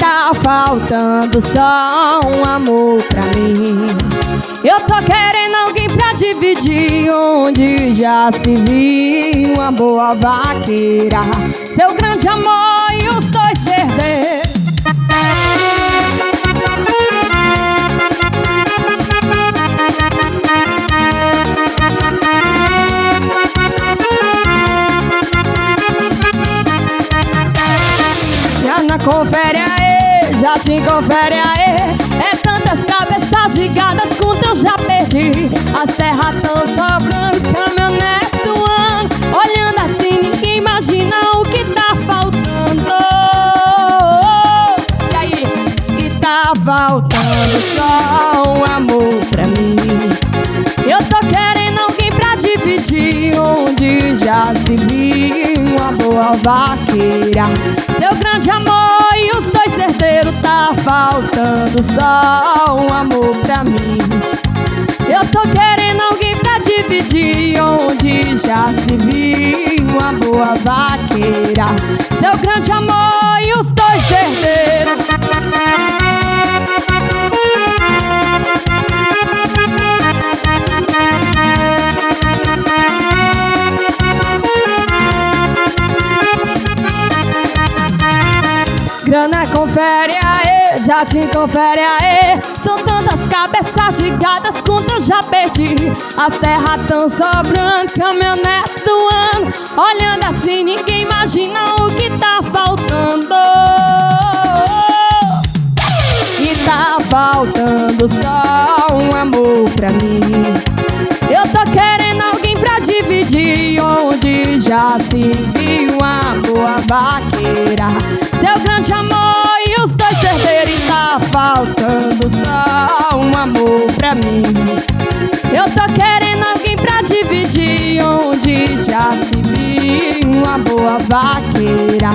tá faltando só um amor pra mim. Eu tô querendo alguém pra dividir, onde já se viu uma boa vaqueira, seu grande amor e os dois herdeiros. Confere aí, já te confere aí. É tantas cabeças gigadas contra eu já perdi. As terras tão sobrando, caminhonete voando. Olhando assim ninguém imagina o que tá faltando. E aí? E tá faltando só um amor pra mim. Eu tô querendo alguém pra dividir, onde já se viu uma boa vaqueira, seu grande amor e os dois herdeiros. Tá faltando só um amor pra mim. Eu tô querendo alguém pra dividir, onde já se viu uma boa vaqueira, seu grande amor e os dois herdeiros. Grana confere aí, já te confere aí. São tantas cabeças gigadas contra eu já perdi. As terras tão sobrando, caminhonete voando. Olhando assim ninguém imagina o que tá faltando. E tá faltando só um amor pra mim. Eu tô querendo alguém pra dividir, onde já se viu uma boa vaqueira, seu grande amor e os dois herdeiros. E tá faltando só um amor pra mim. Eu tô querendo alguém pra dividir, onde já se viu uma boa vaqueira,